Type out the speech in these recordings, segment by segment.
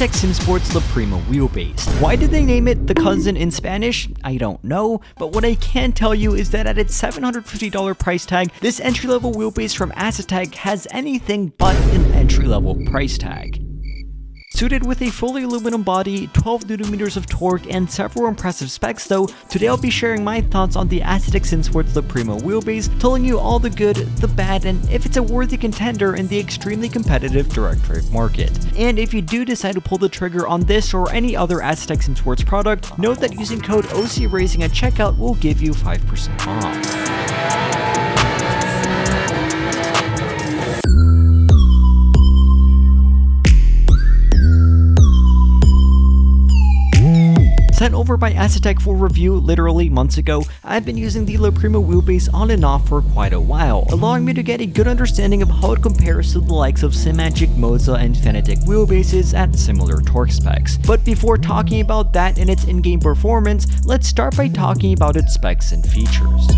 Asetek SimSports La Prima Wheelbase. Why did they name it the cousin in Spanish? I don't know, but what I can tell you is that at its $750 price tag, this entry-level wheelbase from Asetek has anything but an entry-level price tag. Suited with a fully aluminum body, 12 Nm of torque, and several impressive specs though, today I'll be sharing my thoughts on the Asetek SimSports La Prima wheelbase, telling you all the good, the bad, and if it's a worthy contender in the extremely competitive direct drive market. And if you do decide to pull the trigger on this or any other Asetek SimSports product, note that using code OCRacing at checkout will give you 5% off. Sent over by Asetek for review literally months ago, I've been using the La Prima wheelbase on and off for quite a while, allowing me to get a good understanding of how it compares to the likes of SimMagic, Moza, and Fanatec wheelbases at similar torque specs. But before talking about that and its in-game performance, let's start by talking about its specs and features.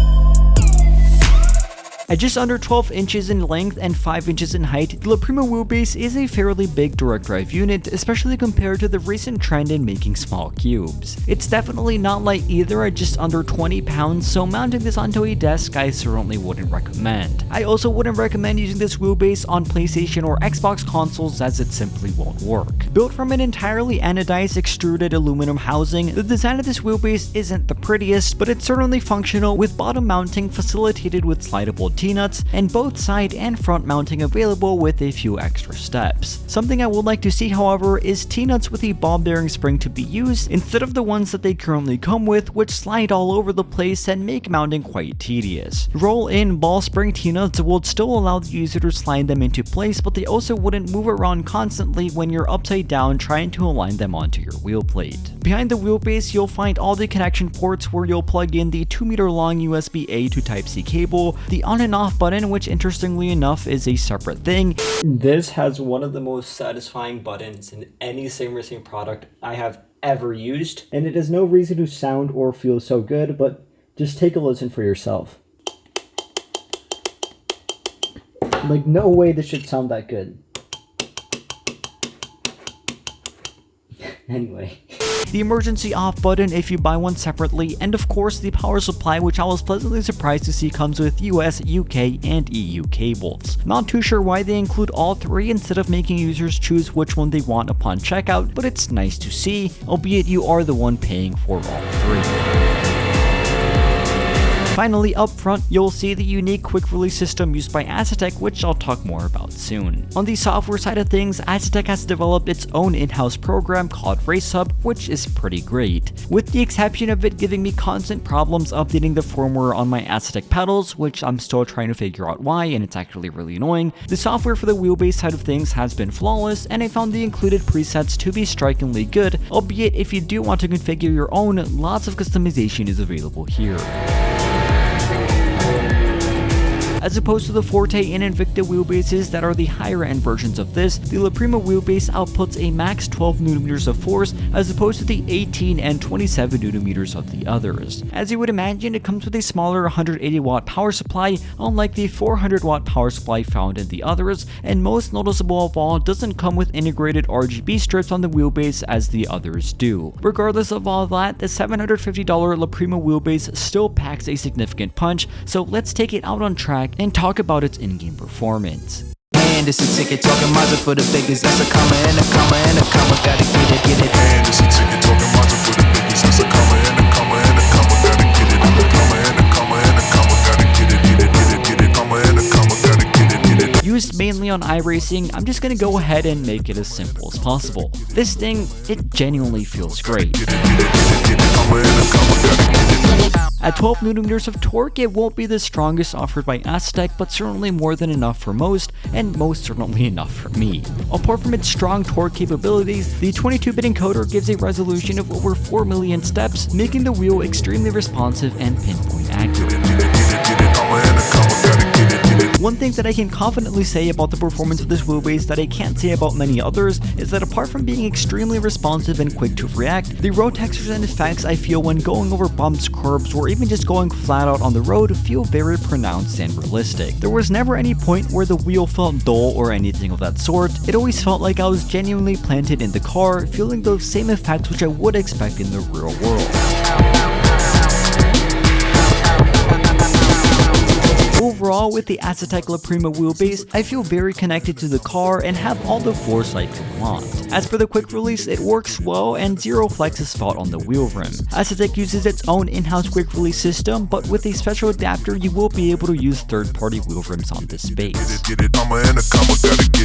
At just under 12 inches in length and 5 inches in height, the La Prima wheelbase is a fairly big direct drive unit, especially compared to the recent trend in making small cubes. It's definitely not light either at just under 20 pounds, so mounting this onto a desk I certainly wouldn't recommend. I also wouldn't recommend using this wheelbase on PlayStation or Xbox consoles as it simply won't work. Built from an entirely anodized extruded aluminum housing, the design of this wheelbase isn't the prettiest, but it's certainly functional, with bottom mounting facilitated with slidable T-nuts, and both side and front mounting available with a few extra steps. Something I would like to see, however, is T-nuts with a ball bearing spring to be used instead of the ones that they currently come with, which slide all over the place and make mounting quite tedious. Roll-in ball spring T-nuts would still allow the user to slide them into place, but they also wouldn't move around constantly when you're upside down trying to align them onto your wheel plate. Behind the wheelbase, you'll find all the connection ports where you'll plug in the 2-meter long USB-A to Type-C cable, the on and off button, which interestingly enough is a separate thing. This has one of the most satisfying buttons in any sim racing product I have ever used, and it has no reason to sound or feel so good, but just take a listen for yourself. Like, no way this should sound that good. Anyway. The emergency off button if you buy one separately, and of course the power supply, which I was pleasantly surprised to see comes with US, UK, and EU cables. Not too sure why they include all three instead of making users choose which one they want upon checkout, but it's nice to see, albeit you are the one paying for all three. Finally, up front, you'll see the unique quick-release system used by Asetek, which I'll talk more about soon. On the software side of things, Asetek has developed its own in-house program called RaceHub, which is pretty great, with the exception of it giving me constant problems updating the firmware on my Asetek pedals, which I'm still trying to figure out why, and it's actually really annoying. The software for the wheelbase side of things has been flawless, and I found the included presets to be strikingly good, albeit if you do want to configure your own, lots of customization is available here. As opposed to the Forte and Invicta wheelbases that are the higher end versions of this, the La Prima wheelbase outputs a max 12 Nm of force as opposed to the 18 and 27 Nm of the others. As you would imagine, it comes with a smaller 180 watt power supply, unlike the 400 watt power supply found in the others, and most noticeable of all, doesn't come with integrated RGB strips on the wheelbase as the others do. Regardless of all that, the $750 La Prima wheelbase still packs a significant punch, so let's take it out on track and talk about its in-game performance. Man, this a ticket talking Moza for the biggest. That's a comma and a comma and a comma. Gotta get it. Man, this a ticket talking Moza for the biggest. That's a comma and a comma and a comma. Gotta get it. A comma and a comma and a comma. Gotta get it. Comma and a comma. Gotta get it. Used mainly on iRacing, I'm just gonna go ahead and make it as simple as possible. This thing, it genuinely feels great. At 12 Nm of torque, it won't be the strongest offered by Asetek, but certainly more than enough for most, and most certainly enough for me. Apart from its strong torque capabilities, the 22-bit encoder gives a resolution of over 4 million steps, making the wheel extremely responsive and pinpoint accurate. One thing that I can confidently say about the performance of this wheelbase that I can't say about many others is that apart from being extremely responsive and quick to react, the road textures and effects I feel when going over bumps, curbs, or even just going flat out on the road feel very pronounced and realistic. There was never any point where the wheel felt dull or anything of that sort. It always felt like I was genuinely planted in the car, feeling those same effects which I would expect in the real world. Overall, with the Asetek Prima wheelbase, I feel very connected to the car and have all the force I could want. As for the quick release, it works well and zero flex is felt on the wheel rim. Asetek uses its own in-house quick release system, but with a special adapter you will be able to use third-party wheel rims on this base.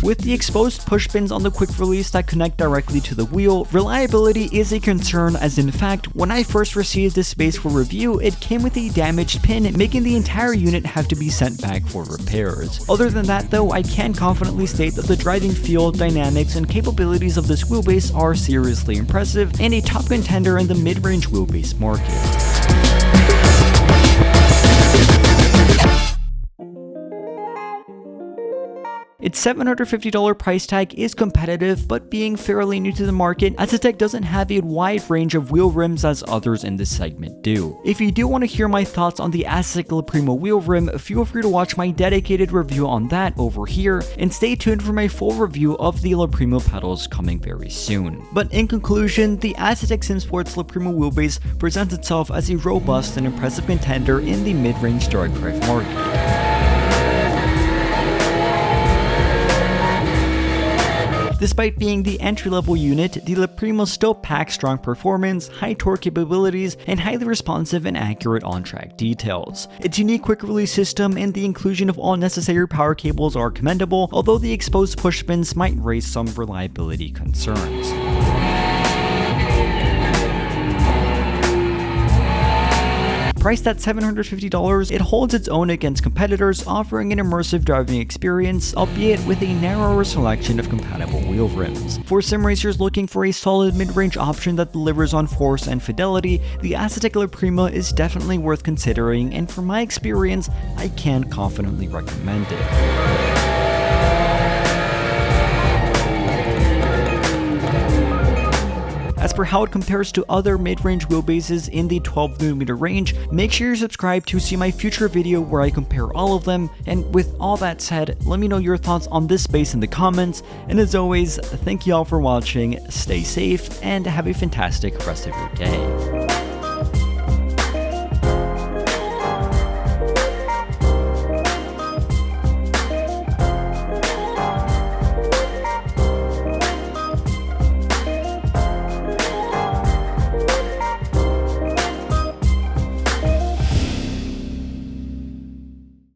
With the exposed push pins on the quick release that connect directly to the wheel, reliability is a concern, as in fact, when I first received this base for review, it came with a damaged pin, making the entire unit have to be sent back for repairs. Other than that though, I can confidently state that the driving feel, dynamics, and capabilities of this wheelbase are seriously impressive and a top contender in the mid-range wheelbase market. Its $750 price tag is competitive, but being fairly new to the market, Asetek doesn't have a wide range of wheel rims as others in this segment do. If you do want to hear my thoughts on the Asetek Prima wheel rim, feel free to watch my dedicated review on that over here, and stay tuned for my full review of the Prima pedals coming very soon. But in conclusion, the Asetek SimSports Prima wheelbase presents itself as a robust and impressive contender in the mid-range direct drive market. Despite being the entry-level unit, the Prima still packs strong performance, high torque capabilities, and highly responsive and accurate on-track details. Its unique quick-release system and the inclusion of all necessary power cables are commendable, although the exposed push pins might raise some reliability concerns. Priced at $750, it holds its own against competitors, offering an immersive driving experience, albeit with a narrower selection of compatible wheel rims. For sim racers looking for a solid mid-range option that delivers on force and fidelity, the Asetek Prima is definitely worth considering, and from my experience, I can confidently recommend it. As for how it compares to other mid-range wheelbases in the 12mm range, make sure you're subscribed to see my future video where I compare all of them, and with all that said, let me know your thoughts on this base in the comments, and as always, thank you all for watching, stay safe, and have a fantastic rest of your day.